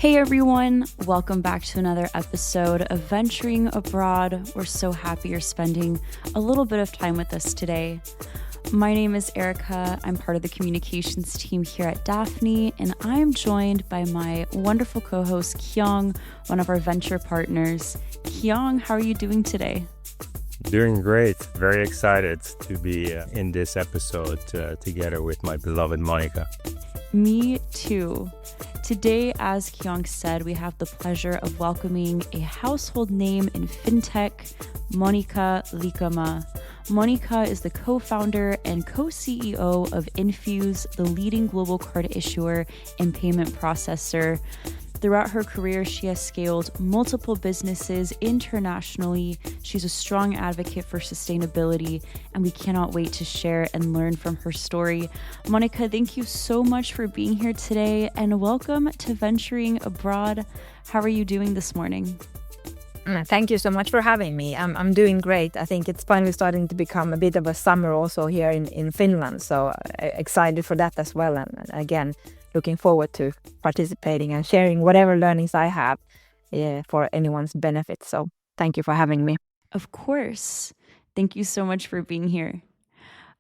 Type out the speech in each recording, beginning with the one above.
Hey everyone, welcome back to another episode of Venturing Abroad. We're so happy you're spending a little bit of time with us today. My name is Erica. I'm part of the communications team here at Daphne, and I am joined by my wonderful co-host Kyung, one of our venture partners. Kyung, how are you doing today? Doing great. Very excited to be in this episode together with my beloved Monika. Me too. Today, as Kyung said, we have the pleasure of welcoming a household name in fintech, Monika Liikamaa. Monika is the co-founder and co-CEO of Enfuce, the leading global card issuer and payment processor. Throughout her career, she has scaled multiple businesses internationally. She's a strong advocate for sustainability, and we cannot wait to share and learn from her story. Monika, thank you so much for being here today, and welcome to Venturing Abroad. How are you doing this morning? Thank you so much for having me. I'm doing great. I think it's finally starting to become a bit of a summer also here in Finland, so excited for that as well. And again, looking forward to participating and sharing whatever learnings I have for anyone's benefit. So thank you for having me. Of course. Thank you so much for being here.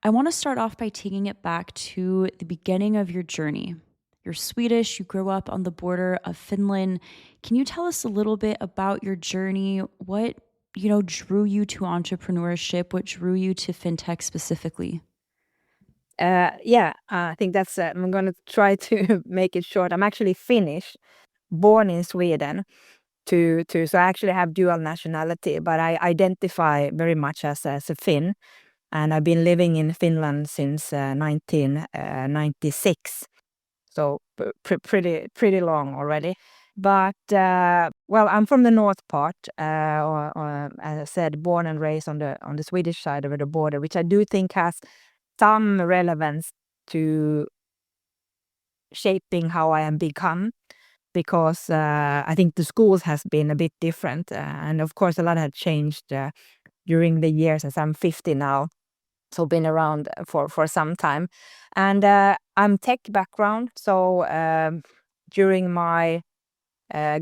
I want to start off by taking it back to the beginning of your journey. You're Swedish, you grew up on the border of Finland. Can you tell us a little bit about your journey? What, drew you to entrepreneurship? What drew you to fintech specifically? I think that's I'm going to try to make it short. I'm actually Finnish, born in Sweden. So I actually have dual nationality, but I identify very much as a Finn. And I've been living in Finland since 1996. So pretty long already. But, I'm from the north part, as I said, born and raised on the Swedish side of the border, which I do think has some relevance to shaping how I am become, because I think the schools has been a bit different. And of course, a lot had changed during the years, as I'm 50 now. So been around for some time. And I'm tech background. So during my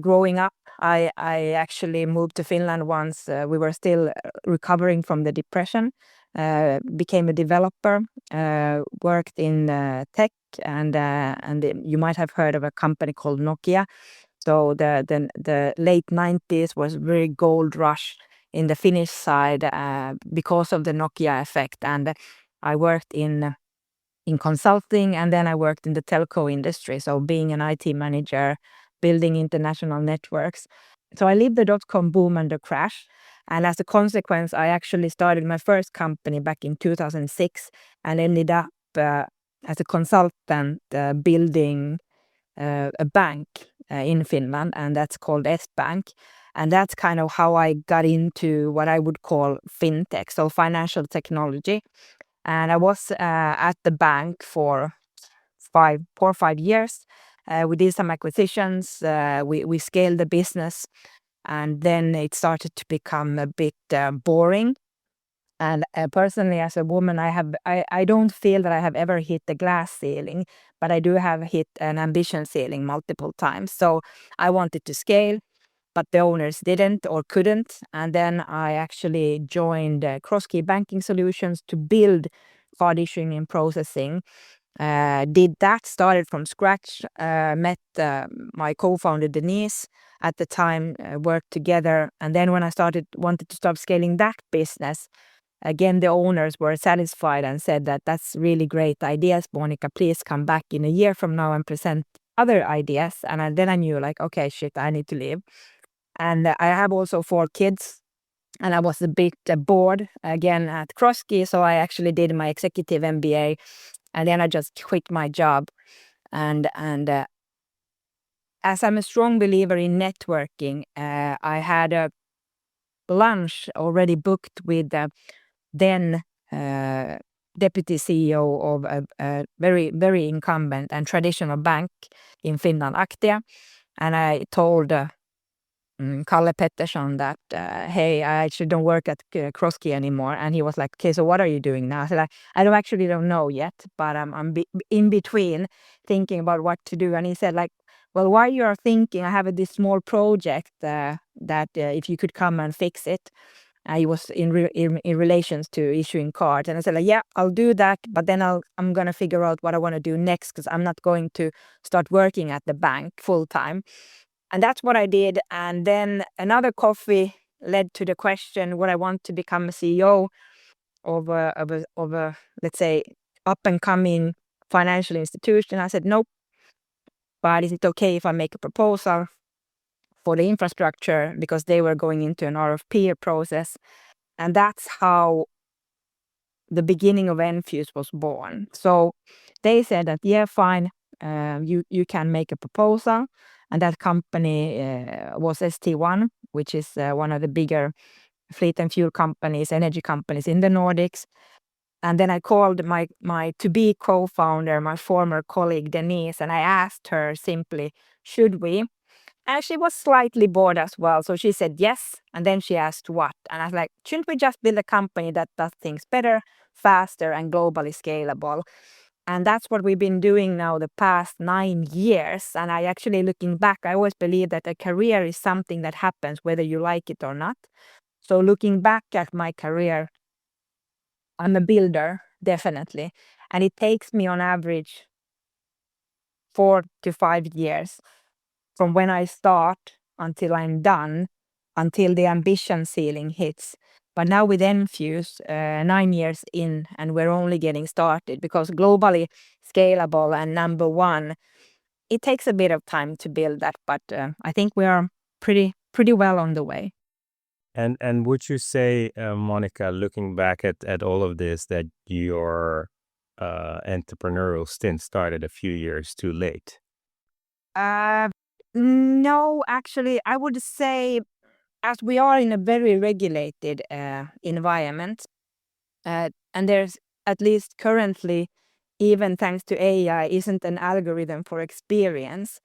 growing up, I actually moved to Finland once we were still recovering from the depression. Became a developer, worked in tech, and you might have heard of a company called Nokia. So the late 90s was very gold rush in the Finnish side because of the Nokia effect. And I worked in consulting, and then I worked in the telco industry. So being an IT manager, building international networks. So I lived the dot-com boom and the crash. And as a consequence, I actually started my first company back in 2006 and ended up as a consultant building a bank in Finland, and that's called S-Bank. And that's kind of how I got into what I would call fintech, so financial technology. And I was at the bank for 4 or 5 years. We did some acquisitions. We scaled the business, and then it started to become a bit boring. And personally, as a woman, I don't feel that I have ever hit the glass ceiling, but I do have hit an ambition ceiling multiple times. So I wanted to scale, but the owners didn't or couldn't. And then I actually joined Cross-Key Banking Solutions to build card issuing and processing. Did that, started from scratch, met my co-founder Denise at the time, worked together. And then when I wanted to start scaling that business, again, the owners were satisfied and said that that's really great ideas. Monika, please come back in a year from now and present other ideas. And then I knew, like, okay, shit, I need to leave. And I have also 4 kids. And I was a bit bored again at Cross-Key. So I actually did my executive MBA. And then I just quit my job. And as I'm a strong believer in networking, I had a lunch already booked with then deputy CEO of a very, very incumbent and traditional bank in Finland, Aktia. And I told Kalle Pettersson that, hey, I actually don't work at Cross-Key anymore. And he was like, okay, so what are you doing now? I said, I don't know yet, but I'm in between thinking about what to do. And he said, like, well, while you are thinking, I have this small project that if you could come and fix it. It was in relations to issuing cards. And I said, like, yeah, I'll do that. But then I'm going to figure out what I want to do next, because I'm not going to start working at the bank full time. And that's what I did. And then another coffee led to the question, would I want to become a CEO of a let's say, up and coming financial institution? I said, nope. But is it okay if I make a proposal for the infrastructure, because they were going into an RFP process? And that's how the beginning of Enfuce was born. So they said that, yeah, fine, you can make a proposal. And that company was ST1, which is one of the bigger fleet and fuel companies, energy companies in the Nordics. And then I called my to-be co-founder, my former colleague Denise, and I asked her simply, should we? And she was slightly bored as well. So she said yes. And then she asked what? And I was like, shouldn't we just build a company that does things better, faster, and globally scalable? And that's what we've been doing now the past 9 years. And I actually, looking back, I always believe that a career is something that happens whether you like it or not. So looking back at my career, I'm a builder, definitely. And it takes me on average 4 to 5 years from when I start until I'm done, until the ambition ceiling hits. But now with Enfuce, 9 years in, and we're only getting started, because globally scalable and number one, it takes a bit of time to build that, but I think we are pretty well on the way. And would you say, Monika, looking back at all of this, that your entrepreneurial stint started a few years too late? No, actually, I would say, as we are in a very regulated environment, and there's, at least currently, even thanks to AI, isn't an algorithm for experience.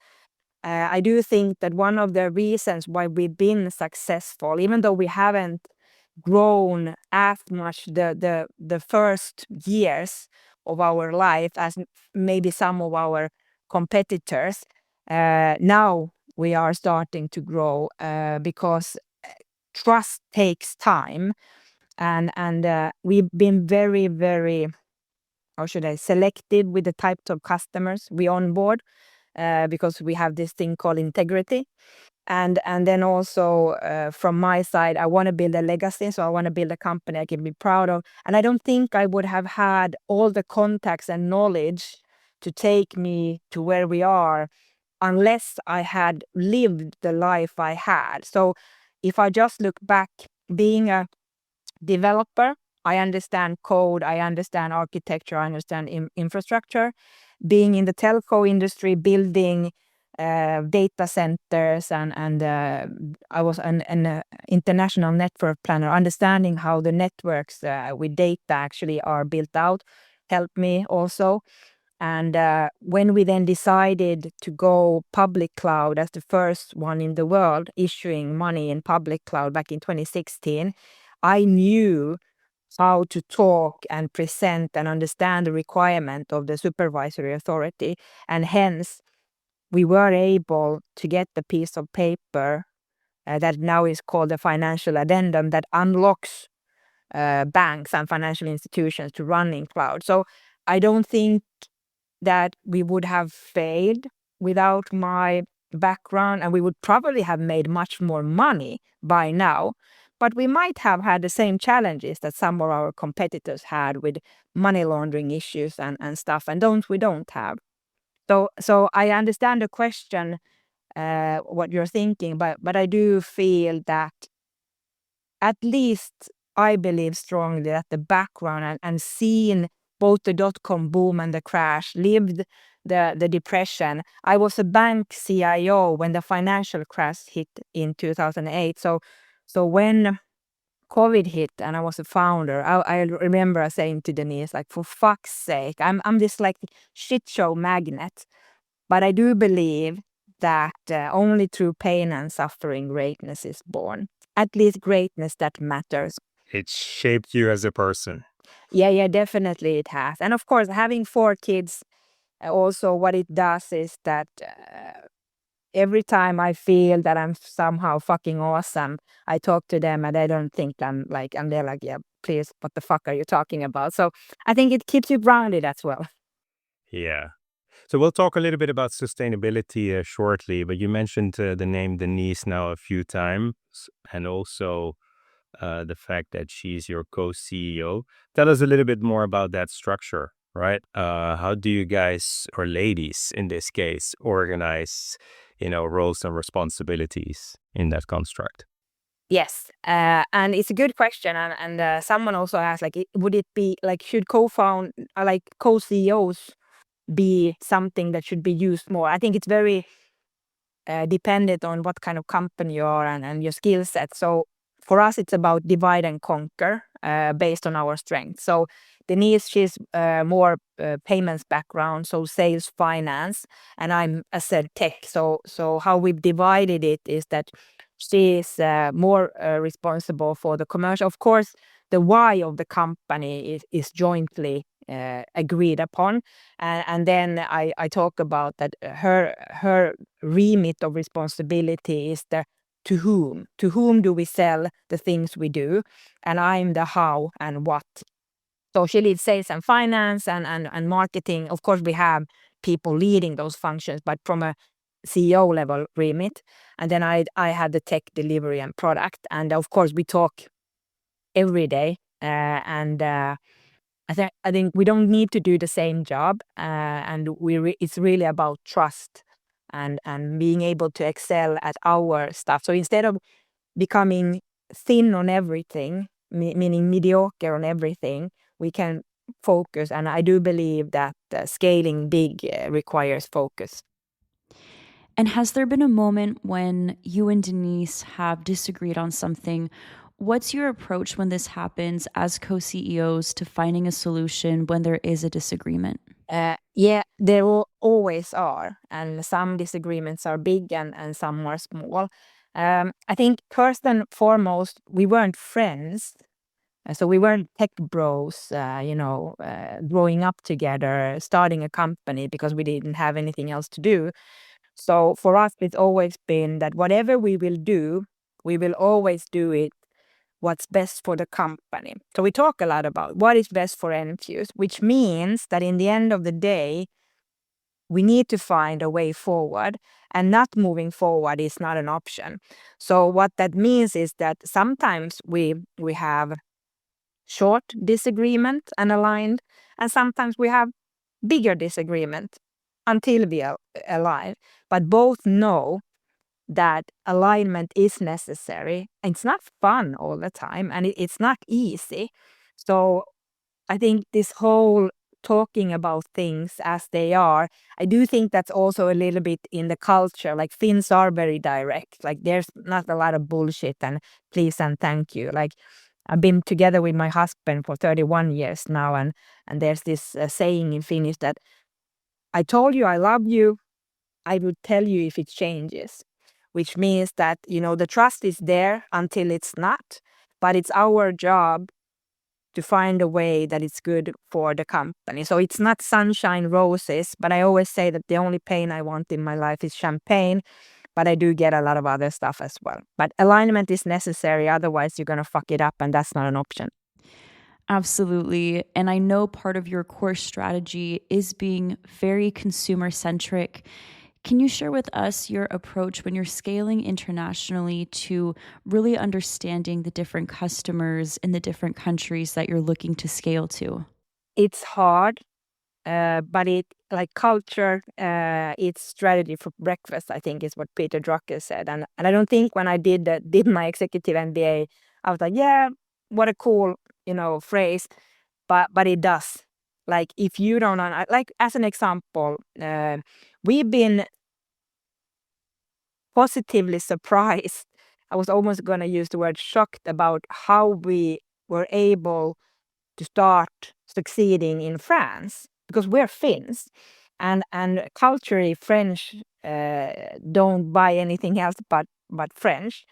I do think that one of the reasons why we've been successful, even though we haven't grown as much the first years of our life as maybe some of our competitors, now we are starting to grow because trust takes time, and we've been very, very, how should I, selective with the types of customers we onboard, because we have this thing called integrity. And then also from my side, I want to build a legacy. So I want to build a company I can be proud of. And I don't think I would have had all the contacts and knowledge to take me to where we are unless I had lived the life I had. So if I just look back, being a developer, I understand code, I understand architecture, I understand infrastructure. Being in the telco industry, building data centers, and I was an international network planner, understanding how the networks with data actually are built out, helped me also. And when we then decided to go public cloud as the first one in the world issuing money in public cloud back in 2016, I knew how to talk and present and understand the requirement of the supervisory authority. And hence, we were able to get the piece of paper that now is called the financial addendum that unlocks banks and financial institutions to run in cloud. So I don't think that we would have failed without my background, and we would probably have made much more money by now. But we might have had the same challenges that some of our competitors had with money laundering issues and stuff, and we don't have. So I understand the question, what you're thinking, but I do feel that, at least I believe strongly, that the background and seeing both the dot-com boom and the crash, lived the depression. I was a bank CIO when the financial crash hit in 2008. So when COVID hit and I was a founder, I remember saying to Denise, like, for fuck's sake, I'm this like shit show magnet. But I do believe that only through pain and suffering greatness is born. At least greatness that matters. It shaped you as a person. Yeah, definitely it has. And of course, having 4 kids, also what it does is that every time I feel that I'm somehow fucking awesome, I talk to them and they don't think I'm like, and they're like, yeah, please, what the fuck are you talking about? So I think it keeps you grounded as well. Yeah. So we'll talk a little bit about sustainability shortly, but you mentioned the name Denise now a few times, and also the fact that she's your co-CEO. Tell us a little bit more about that structure, right? How do you guys, or ladies in this case, organize, roles and responsibilities in that construct? Yes, and it's a good question, and someone also asked, like, would it be like, should like co-CEOs be something that should be used more? I think it's very dependent on what kind of company you are and your skill set. So for us, it's about divide and conquer based on our strengths. So Denise, she's more payments background, so sales, finance, and I'm, as said, tech. So how we've divided it is that she is more responsible for the commercial. Of course, the why of the company is jointly agreed upon, and then I talk about that her remit of responsibility is the to whom do we sell the things we do, and I'm the how and what. So she leads sales and finance and marketing. Of course, we have people leading those functions, but from a CEO level remit. And then I had the tech delivery and product, and of course we talk every day. And I think we don't need to do the same job, and it's really about trust and being able to excel at our stuff. So instead of becoming thin on everything, meaning mediocre on everything, we can focus. And I do believe that scaling big requires focus. And has there been a moment when you and Denise have disagreed on something? What's your approach when this happens as co-CEOs to finding a solution when there is a disagreement? Yeah, there always are, and some disagreements are big and some are small. I think first and foremost, we weren't friends. So we weren't tech bros, growing up together, starting a company because we didn't have anything else to do. So for us, it's always been that whatever we will do, we will always do it what's best for the company. So we talk a lot about what is best for Enfuce, which means that in the end of the day, we need to find a way forward, and not moving forward is not an option. So what that means is that sometimes we have short disagreement and aligned, and sometimes we have bigger disagreement until we are aligned. But both know that alignment is necessary. It's not fun all the time, and it's not easy. So I think this whole talking about things as they are, I do think that's also a little bit in the culture. Like, Finns are very direct. Like, there's not a lot of bullshit and please and thank you. Like, I've been together with my husband for 31 years now, and there's this saying in Finnish that I told you I love you, I would tell you if it changes, which means that, the trust is there until it's not, but it's our job to find a way that it's good for the company. So it's not sunshine roses, but I always say that the only pain I want in my life is champagne, but I do get a lot of other stuff as well. But alignment is necessary, otherwise you're going to fuck it up, and that's not an option. Absolutely. And I know part of your core strategy is being very consumer centric. Can you share with us your approach when you're scaling internationally to really understanding the different customers in the different countries that you're looking to scale to? It's hard, but like culture, it's strategy for breakfast, I think is what Peter Drucker said. And I don't think when I did my executive MBA, I was like, yeah, what a cool, phrase. But it does. Like, if you don't, like, as an example, we've been positively surprised. I was almost going to use the word shocked about how we were able to start succeeding in France, because we're Finns, and culturally French don't buy anything else but French,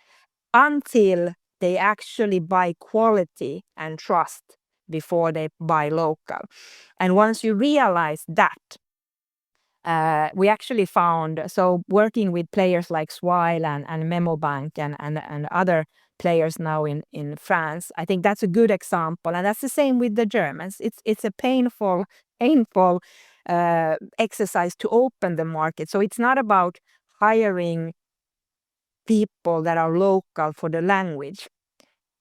until they actually buy quality and trust before they buy local. And once you realize that, we actually found, so working with players like Swile and MemoBank and other players now in France, I think that's a good example. And that's the same with the Germans. It's a painful exercise to open the market. So it's not about hiring people that are local for the language.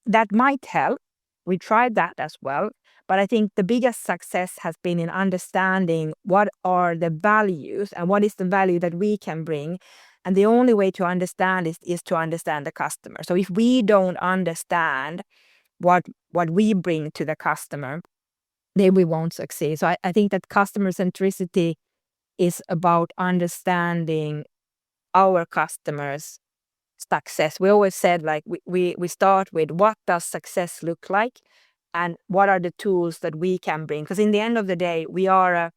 That might help. We tried that as well. But I think the biggest success has been in understanding what are the values and what is the value that we can bring. And the only way to understand is to understand the customer. So if we don't understand what we bring to the customer, then we won't succeed. So I think that customer centricity is about understanding our customers' success. We always said, like, we start with what does success look like and what are the tools that we can bring. Because in the end of the day, we are a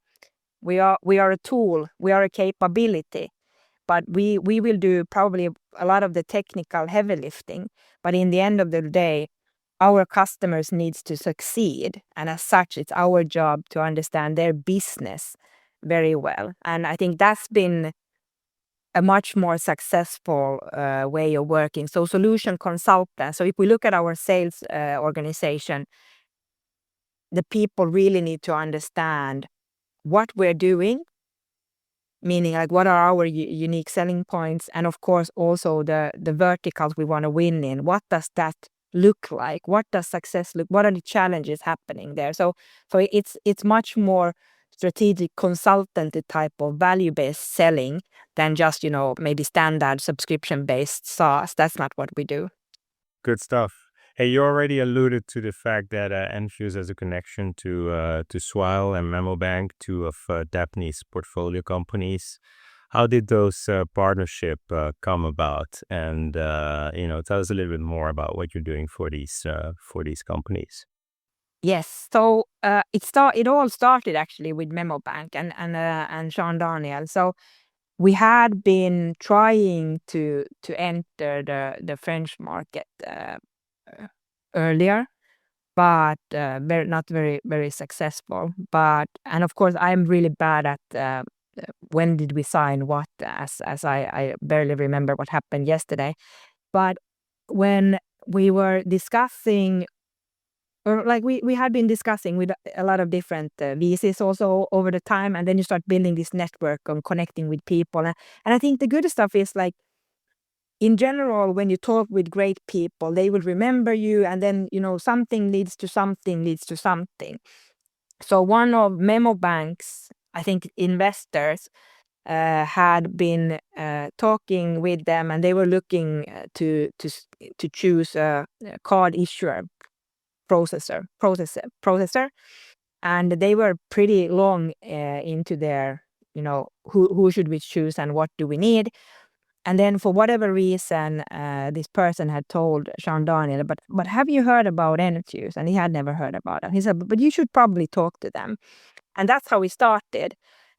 tool, we are a capability, but we will do probably a lot of the technical heavy lifting. But in the end of the day, our customers needs to succeed. And as such, it's our job to understand their business very well. And I think that's been a much more successful way of working. So solution consultant. So if we look at our sales organization, the people really need to understand what we're doing, meaning like what are our unique selling points, and of course also the verticals we want to win in. What does that look like? What does success look? What are the challenges happening there? So it's much more strategic consultant type of value-based selling than just, maybe standard subscription-based SaaS. That's not what we do. Good stuff. Hey, you already alluded to the fact that Enfuce has a connection to Swile and MemoBank, two of Daphne's portfolio companies. How did those partnership come about? And tell us a little bit more about what you're doing for these companies. Yes, so it all started actually with MemoBank and Jean Daniel. So we had been trying to enter the French market earlier, but not very successful. And of course, I'm really bad at when did we sign what, as I barely remember what happened yesterday. But when we were discussing, or like we had been discussing with a lot of different VCs also over the time, and then you start building this network and connecting with people. And I think the good stuff is, like, in general, when you talk with great people, they will remember you, and then, something leads to something leads to something. So one of MemoBank's, I think, investors had been talking with them, and they were looking to choose a card issuer processor, and they were pretty long into their, who should we choose and what do we need. And then for whatever reason, this person had told Jean Daniel, but have you heard about Enfuce? And he had never heard about it. He said, but you should probably talk to them. And that's how we started.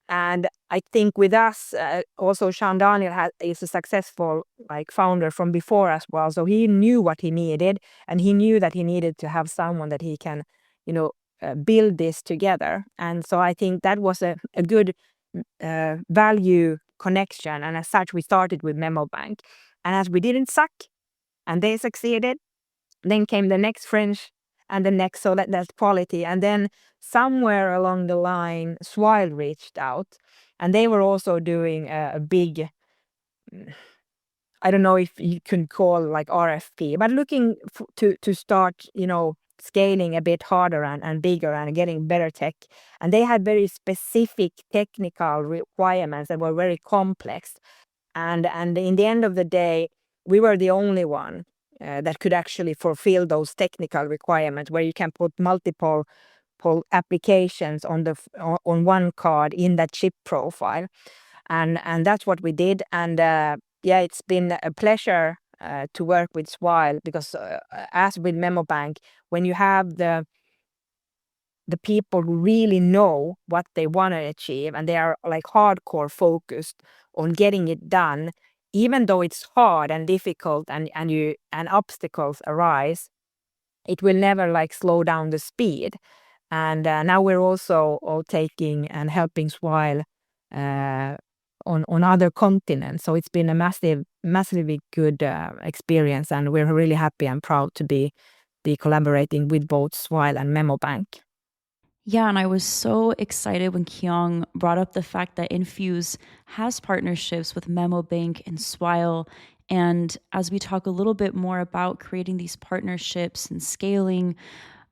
And I think with us, also Jean Daniel is a successful, like, founder from before as well. So he knew what he needed, and he knew that he needed to have someone that he can, build this together. And so I think that was a good value connection. And as such, we started with MemoBank. And as we didn't suck, and they succeeded, then came the next French and the next, so that's quality. And then somewhere along the line, Swile reached out, and they were also doing a big, I don't know if you can call like RFP, but looking to start, scaling a bit harder and bigger and getting better tech. And they had very specific technical requirements that were very complex. And in the end of the day, we were the only one that could actually fulfill those technical requirements, where you can put multiple applications on one card in that chip profile. And that's what we did. And it's been a pleasure to work with Swile, because as with MemoBank, when you have the people who really know what they want to achieve, and they are like hardcore focused on getting it done, even though it's hard and difficult and obstacles arise, it will never like slow down the speed. And now we're also all taking and helping Swile on other continents. So it's been a massively good experience, and we're really happy and proud to be collaborating with both Swile and Memo Bank. Yeah, and I was so excited when Kyung brought up the fact that Enfuce has partnerships with Memo Bank and Swile. And as we talk a little bit more about creating these partnerships and scaling,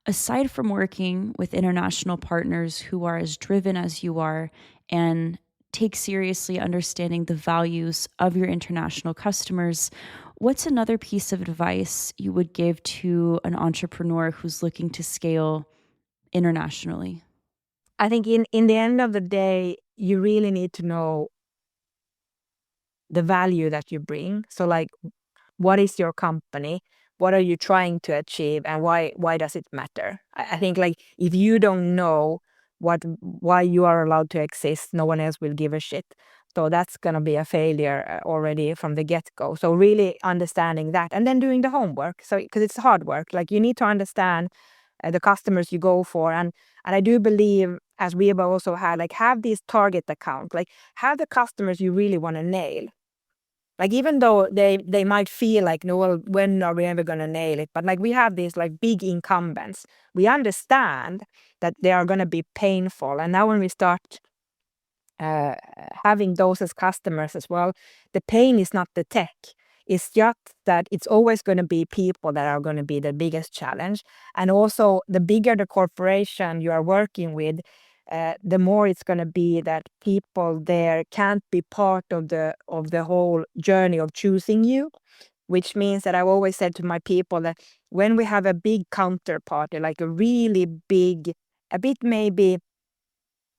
aside from working with international partners who are as driven as you are and take seriously understanding the values of your international customers, what's another piece of advice you would give to an entrepreneur who's looking to scale internationally? I think in the end of the day, you really need to know the value that you bring. So like, what is your company? What are you trying to achieve, and why does it matter? I think like if you don't know why you are allowed to exist, no one else will give a shit. So that's gonna be a failure already from the get-go. So really understanding that, and then doing the homework. So because it's hard work, like you need to understand the customers you go for, and I do believe, as we have also had, like have these target accounts, like have the customers you really want to nail. Like even though they might feel like, no, well, when are we ever going to nail it? But like we have these like big incumbents. We understand that they are going to be painful. And now when we start having those as customers as well, the pain is not the tech. It's just that it's always going to be people that are going to be the biggest challenge. And also the bigger the corporation you are working with, the more it's going to be that people there can't be part of the whole journey of choosing you, which means that I've always said to my people that when we have a big counterparty, like a really big, a bit maybe,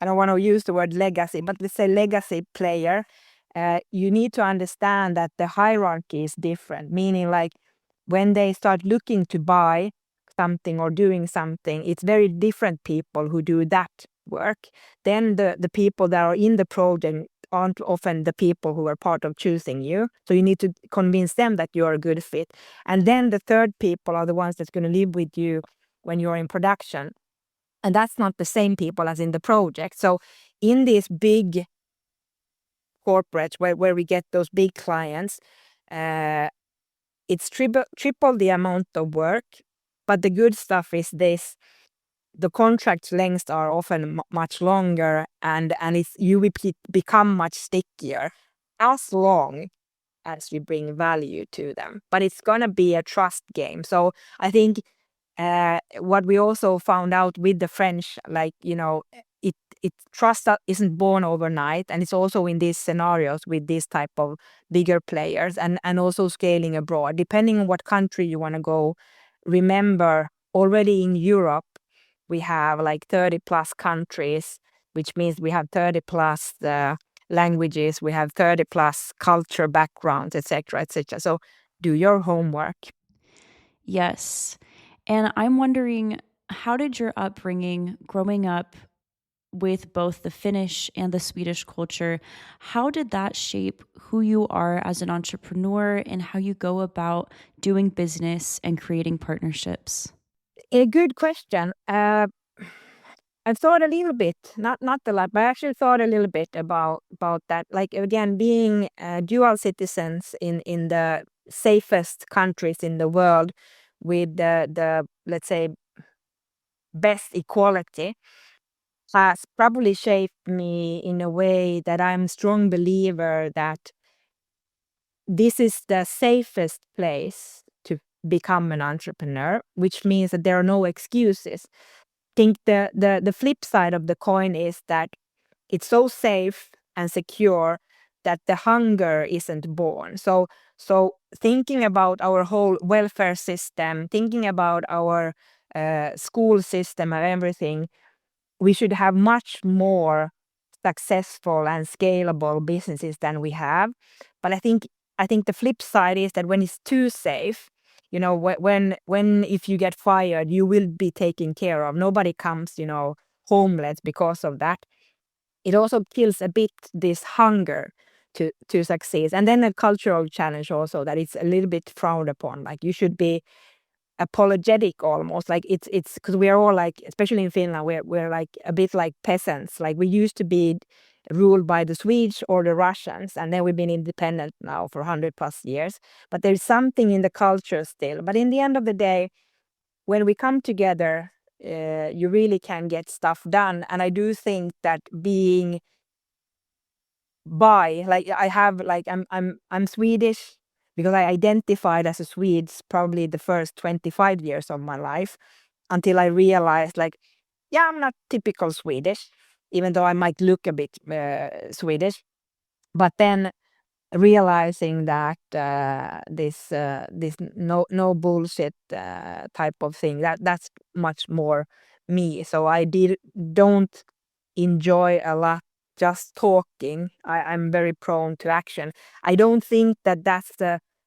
I don't want to use the word legacy, but let's say legacy player, you need to understand that the hierarchy is different, meaning like when they start looking to buy something or doing something, it's very different people who do that work. Then the people that are in the project aren't often the people who are part of choosing you. So you need to convince them that you're a good fit. And then the third people are the ones that's going to live with you when you're in production. And that's not the same people as in the project. So in these big corporates where we get those big clients, it's triple the amount of work. But the good stuff is this: the contract lengths are often much longer, and you will become much stickier as long as you bring value to them. But it's gonna be a trust game. So I think what we also found out with the French, like, it trust that isn't born overnight, and it's also in these scenarios with these type of bigger players, and also scaling abroad, depending on what country you want to go. Remember, already in Europe, we have like 30 plus countries, which means we have 30 plus languages, we have 30 plus culture backgrounds, etc., etc. So do your homework. Yes. And I'm wondering, how did your upbringing growing up with both the Finnish and the Swedish culture, how did that shape who you are as an entrepreneur and how you go about doing business and creating partnerships? A good question. I've thought a little bit, not a lot, but I actually thought a little bit about that. Like again, being dual citizens in the safest countries in the world with the let's say best equality has probably shaped me in a way that I'm a strong believer that this is the safest place to become an entrepreneur, which means that there are no excuses. Think the flip side of the coin is that it's so safe and secure that the hunger isn't born. So thinking about our whole welfare system, thinking about our school system and everything, we should have much more successful and scalable businesses than we have. But I think the flip side is that when it's too safe, when if you get fired, you will be taken care of. Nobody comes, homeless because of that. It also kills a bit this hunger to succeed. And then a cultural challenge also, that it's a little bit frowned upon. Like you should be apologetic almost, like it's because we are all like, especially in Finland, we're like a bit like peasants. Like we used to be ruled by the Swedes or the Russians, and then we've been independent now for 100+ years. But there's something in the culture still. But in the end of the day, when we come together, you really can get stuff done. And I do think that being bi, like I have, like I'm Swedish because I identified as a Swede probably the first 25 years of my life, until I realized, like, yeah, I'm not typical Swedish, even though I might look a bit Swedish. But then realizing that this no bullshit type of thing, that's much more me. So I don't enjoy a lot just talking. I'm very prone to action. I don't think that that's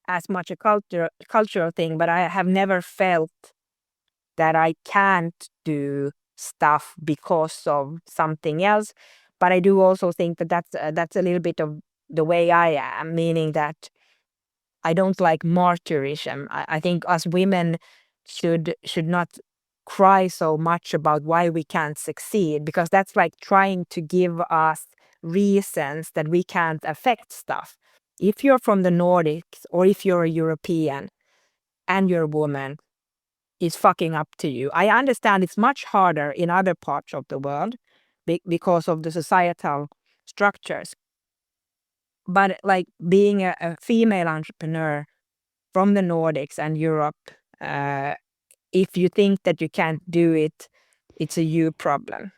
as much a cultural thing, but I have never felt that I can't do stuff because of something else. But I do also think that that's a little bit of the way I am, meaning that I don't like martyrism. I think us women should not cry so much about why we can't succeed, because that's like trying to give us reasons that we can't affect stuff. If you're from the Nordics or if you're a European and you're a woman, it's fucking up to you. I understand it's much harder in other parts of the world because of the societal structures. But like being a female entrepreneur from the Nordics and Europe, if you think that you can't do it, it's a you problem.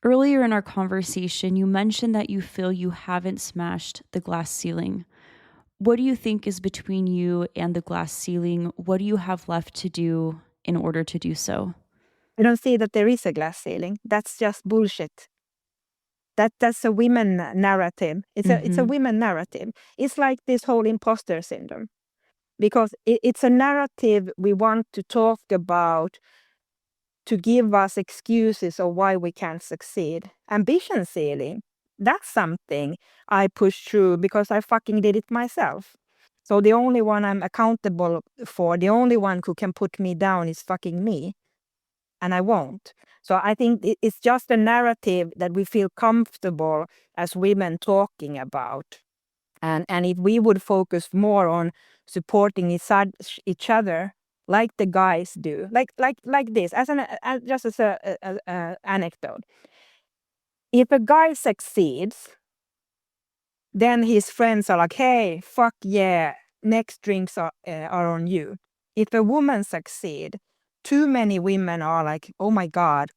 Earlier in our conversation, you mentioned that you feel you haven't smashed the glass ceiling. What do you think is between you and the glass ceiling? What do you have left to do in order to do so? I don't see that there is a glass ceiling. That's just bullshit. That's a women narrative. It's a women narrative. It's like this whole imposter syndrome, because it's a narrative we want to talk about to give us excuses of why we can't succeed. Ambition ceiling, that's something I push through because I fucking did it myself. So the only one I'm accountable for, the only one who can put me down is fucking me. And I won't. So I think it's just a narrative that we feel comfortable as women talking about. And if we would focus more on supporting each other, like the guys do, like this, just as a anecdote. If a guy succeeds, then his friends are like, "Hey, fuck yeah, next drinks are on you." If a woman succeed, too many women are like, "Oh my God,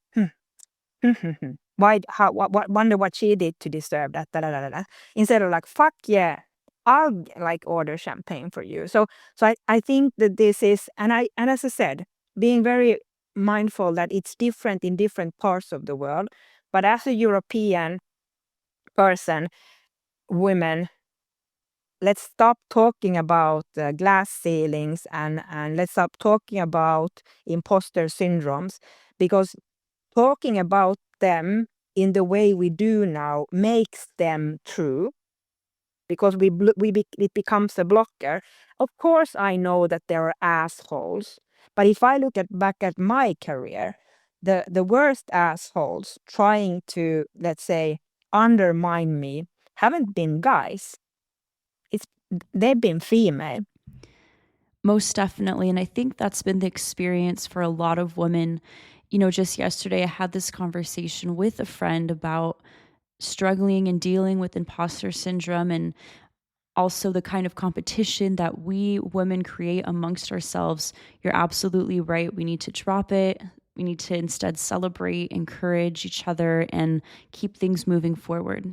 why? What? Wonder what she did to deserve that." Da, da, da, da, da. Instead of like, "Fuck yeah, I'll like order champagne for you." So I think that this is, and as I said, being very mindful that it's different in different parts of the world. But as a European person, women, let's stop talking about glass ceilings, and let's stop talking about imposter syndromes, because talking about them in the way we do now makes them true, because it becomes a blocker. Of course, I know that there are assholes, but if I look back at my career, the worst assholes trying to, let's say, undermine me haven't been guys. They've been female. Most definitely. And I think that's been the experience for a lot of women. You know, just yesterday, I had this conversation with a friend about struggling and dealing with imposter syndrome, and also the kind of competition that we women create amongst ourselves. You're absolutely right. We need to drop it. We need to instead celebrate, encourage each other, and keep things moving forward.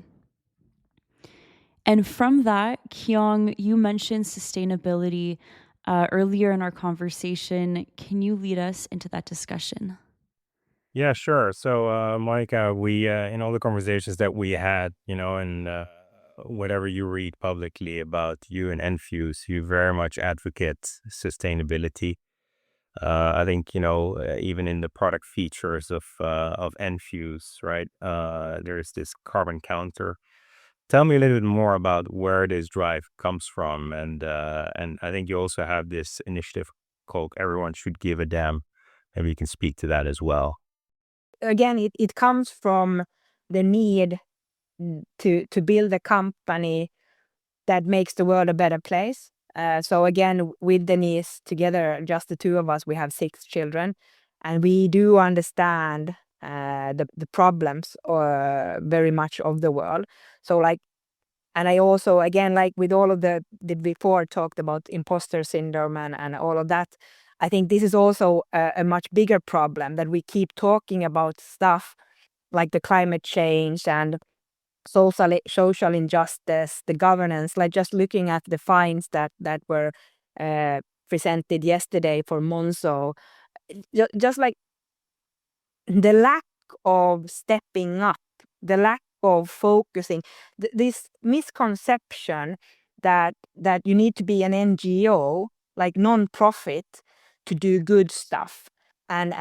And from that, Kyung, you mentioned sustainability earlier in our conversation. Can you lead us into that discussion? Yeah, sure. So, Monica, we in all the conversations that we had, and whatever you read publicly about you and Enfuce, you very much advocate sustainability. I think even in the product features of Enfuce, right? There's this carbon counter. Tell me a little bit more about where this drive comes from, and I think you also have this initiative called "Everyone Should Give a Damn." Maybe you can speak to that as well. Again, it comes from the need to build a company that makes the world a better place. So again, with Denise together, just the two of us, we have 6 children, and we do understand the problems very much of the world. So like, and I also, again, like with all of the before talked about imposter syndrome and all of that, I think this is also a much bigger problem, that we keep talking about stuff like the climate change and social injustice, the governance, like just looking at the fines that were presented yesterday for Monzo, just like the lack of stepping up, the lack of focusing, this misconception that you need to be an NGO, like non-profit, to do good stuff, and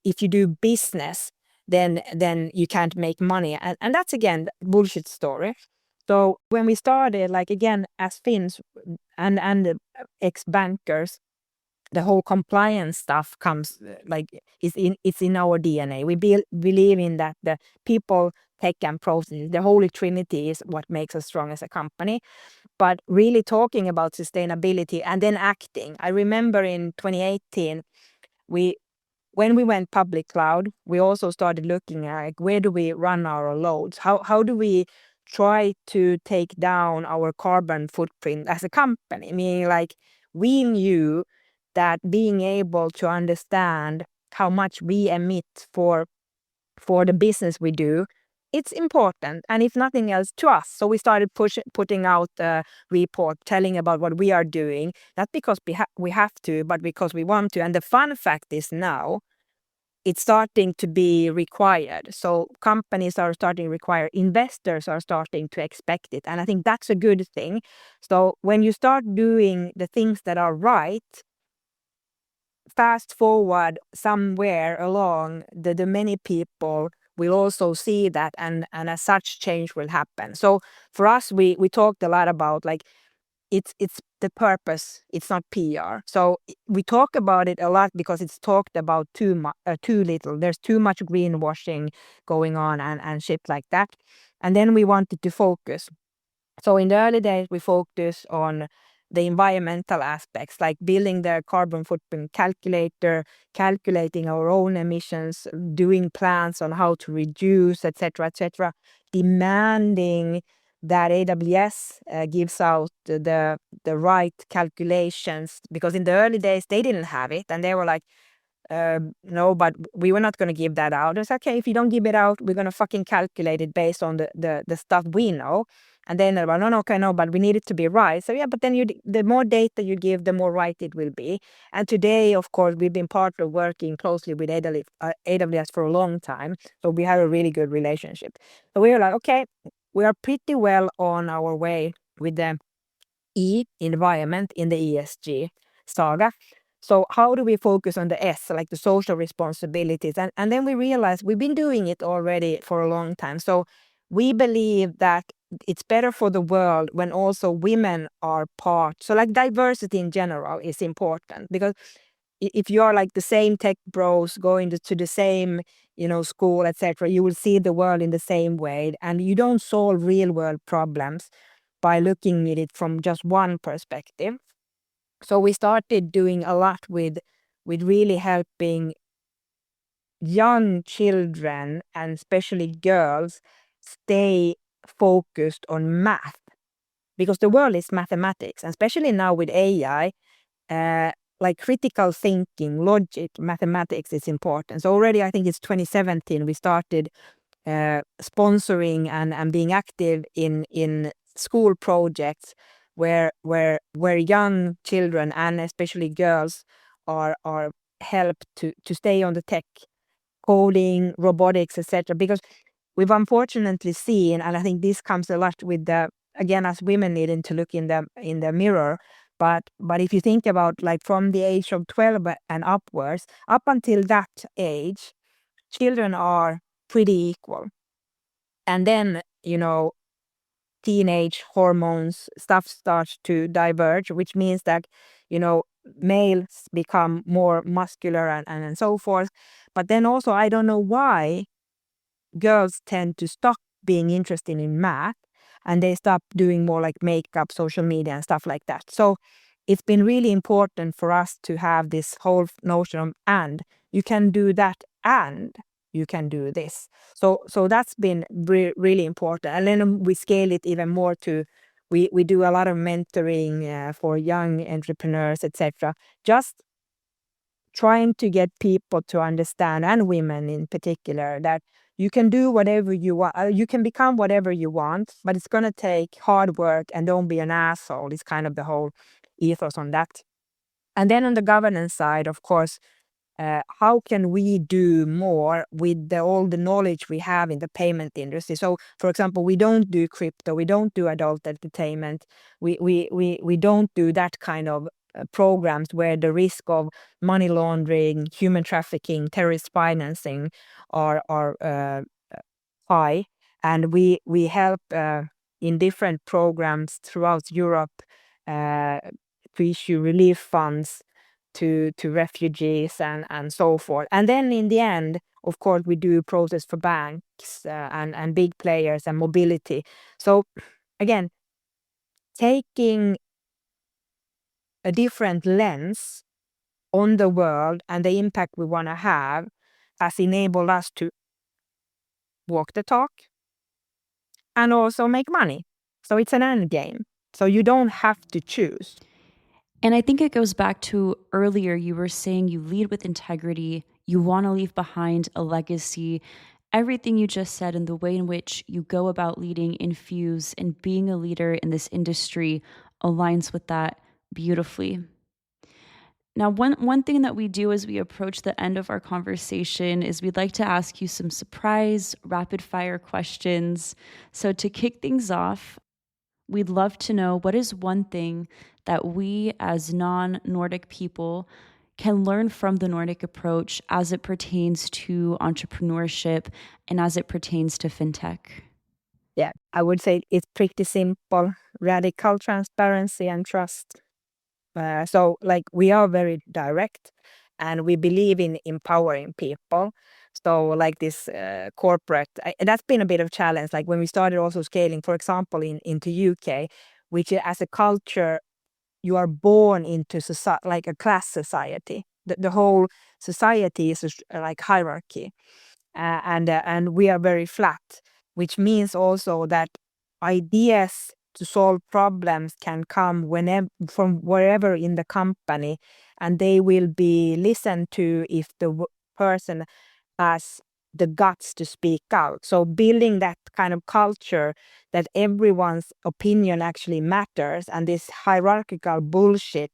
if you do business, then you can't make money, and that's again bullshit story. So when we started, like again as Finns and ex-bankers, the whole compliance stuff comes it's in our DNA. We believe in that the people, tech, and process, the holy trinity, is what makes us strong as a company. But really talking about sustainability and then acting. I remember in 2018, when we went public cloud, we also started looking at like, where do we run our loads? How do we try to take down our carbon footprint as a company? Meaning, like, we knew that being able to understand how much we emit for the business we do, it's important, and if nothing else, to us. So we started putting out a report telling about what we are doing, not because we have to, but because we want to. And the fun fact is now it's starting to be required. So companies are starting to require, investors are starting to expect it. And I think that's a good thing. So when you start doing the things that are right, fast forward somewhere along, the many people will also see that, and as such change will happen. So for us, we talked a lot about like it's the purpose, it's not PR. So we talk about it a lot because it's talked about too little. There's too much greenwashing going on and shit like that. And then we wanted to focus. So in the early days, we focused on the environmental aspects, like building the carbon footprint calculator, calculating our own emissions, doing plans on how to reduce, etc., demanding that AWS gives out the right calculations, because in the early days they didn't have it, and they were like, no, but we were not going to give that out. It's okay, if you don't give it out, we're going to fucking calculate it based on the stuff we know. And then they're like, no, okay, no, but we need it to be right. So yeah, but then the more data you give, the more right it will be. And today, of course, we've been part of working closely with AWS for a long time. So we have a really good relationship. So we were like, okay, we are pretty well on our way with the environment in the ESG saga. So how do we focus on the S, like the social responsibilities? And then we realized we've been doing it already for a long time. So we believe that it's better for the world when also women are part. So like diversity in general is important, because if you are like the same tech bros going to the same, school, etc., you will see the world in the same way, and you don't solve real world problems by looking at it from just one perspective. So we started doing a lot with really helping young children, and especially girls, stay focused on math, because the world is mathematics, and especially now with AI, like critical thinking, logic, mathematics is important. So already, I think it's 2017, we started sponsoring and being active in school projects where young children, and especially girls, are helped to stay on the tech, coding, robotics, etc. Because we've unfortunately seen, and I think this comes a lot with again, as women needing to look in the mirror. But if you think about, like, from the age of 12 and upwards, up until that age, children are pretty equal. And then, teenage hormones stuff starts to diverge, which means that, males become more muscular and so forth. But then also, I don't know why, girls tend to stop being interested in math, and they stop doing more like makeup, social media, and stuff like that. So it's been really important for us to have this whole notion of, and you can do that, and you can do this. So that's been really important. And then we scale it even more to, we do a lot of mentoring for young entrepreneurs, etc. Just trying to get people to understand, and women in particular, that you can do whatever you want. You can become whatever you want, but it's going to take hard work, and don't be an asshole. It's kind of the whole ethos on that. And then on the governance side, of course, how can we do more with all the knowledge we have in the payment industry? So, for example, we don't do crypto, we don't do adult entertainment, we don't do that kind of programs where the risk of money laundering, human trafficking, terrorist financing are high. And we help in different programs throughout Europe to issue relief funds to refugees and so forth. And then in the end, of course, we do process for banks and big players and mobility. So again, taking a different lens on the world and the impact we want to have has enabled us to walk the talk and also make money. So it's an end game. So you don't have to choose. And I think it goes back to earlier, you were saying you lead with integrity, you want to leave behind a legacy. Everything you just said and the way in which you go about leading Enfuce and being a leader in this industry aligns with that beautifully. Now, one thing that we do as we approach the end of our conversation is we'd like to ask you some surprise, rapid fire questions. So to kick things off, we'd love to know, what is one thing that we as non-Nordic people can learn from the Nordic approach as it pertains to entrepreneurship and as it pertains to fintech? Yeah, I would say it's pretty simple: radical transparency and trust. So like we are very direct, and we believe in empowering people. So like this corporate, that's been a bit of a challenge. Like when we started also scaling, for example, into UK, which as a culture, you are born into like a class society. The whole society is like hierarchy, and we are very flat, which means also that ideas to solve problems can come whenever from wherever in the company, and they will be listened to if the person has the guts to speak out. So building that kind of culture that everyone's opinion actually matters, and this hierarchical bullshit,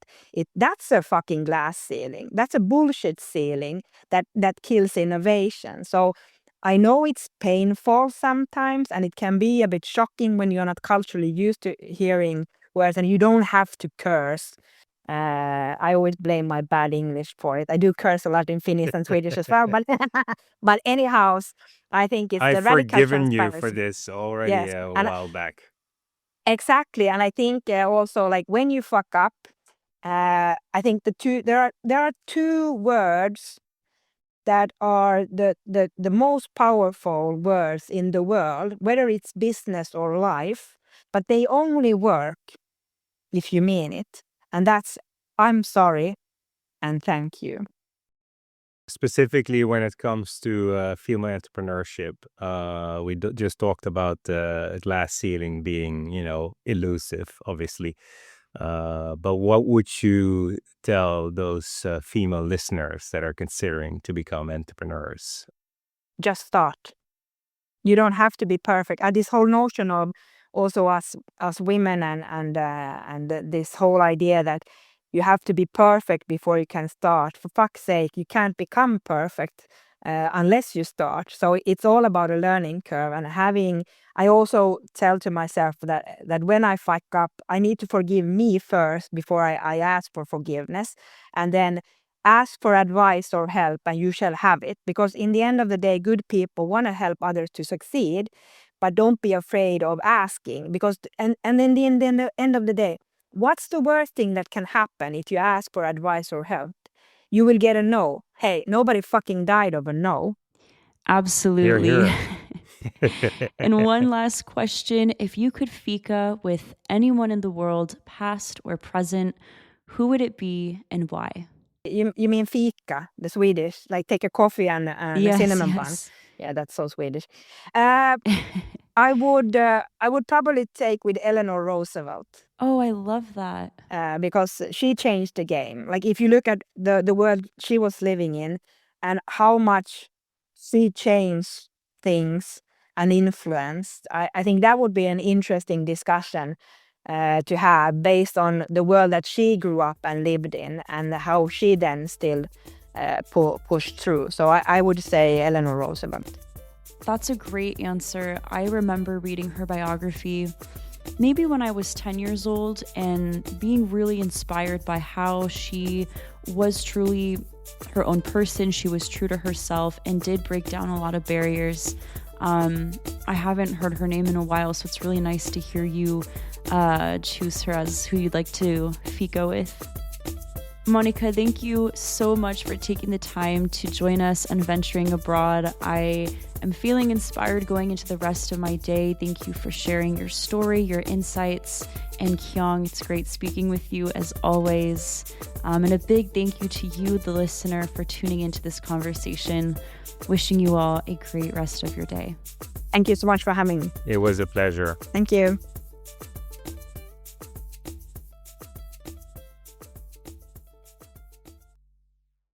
that's a fucking glass ceiling. That's a bullshit ceiling that kills innovation. So I know it's painful sometimes, and it can be a bit shocking when you're not culturally used to hearing words, and you don't have to curse. I always blame my bad English for it. I do curse a lot in Finnish and Swedish as well, but but anyhow, I think it's the I've radical forgiven you for transparency. this already Yes, a and while back. exactly, and I think also like when you fuck up, I think there are two words that are the most powerful words in the world, whether it's business or life, but they only work if you mean it, and that's I'm sorry and thank you. Specifically when it comes to female entrepreneurship, we just talked about the glass ceiling being, elusive, obviously. But what would you tell those female listeners that are considering to become entrepreneurs? Just start. You don't have to be perfect. This whole notion of also us women and this whole idea that you have to be perfect before you can start. For fuck's sake, you can't become perfect unless you start. So it's all about a learning curve, and I also tell to myself that when I fuck up, I need to forgive me first before I ask for forgiveness, and then ask for advice or help, and you shall have it. Because in the end of the day, good people want to help others to succeed, but don't be afraid of asking. Because and in the end of the day, what's the worst thing that can happen if you ask for advice or help? You will get a no. Hey, nobody fucking died of a no. Here, Absolutely. here. And one last question. If you could fika with anyone in the world, past or present, who would it be and why? You mean fika, the Swedish, like take a coffee and a Yes, cinnamon bun? yes. Yeah, that's so Swedish. I would probably take with Eleanor Roosevelt Oh, I love that. because she changed the game. Like if you look at the world she was living in and how much she changed things and influenced, I think that would be an interesting discussion to have based on the world that she grew up and lived in and how she then still pushed through. So I would say Eleanor Roosevelt. That's a great answer. I remember reading her biography maybe when I was 10 years old and being really inspired by how she was truly her own person. She was true to herself and did break down a lot of barriers. I haven't heard her name in a while, so it's really nice to hear you choose her as who you'd like to fika with. Monika, thank you so much for taking the time to join us and venturing abroad. I am feeling inspired going into the rest of my day. Thank you for sharing your story, your insights. And Kyung, it's great speaking with you as always. And a big thank you to you, the listener, for tuning into this conversation. Wishing you all a great rest of your day. Thank you so much for having me. It was a pleasure. Thank you.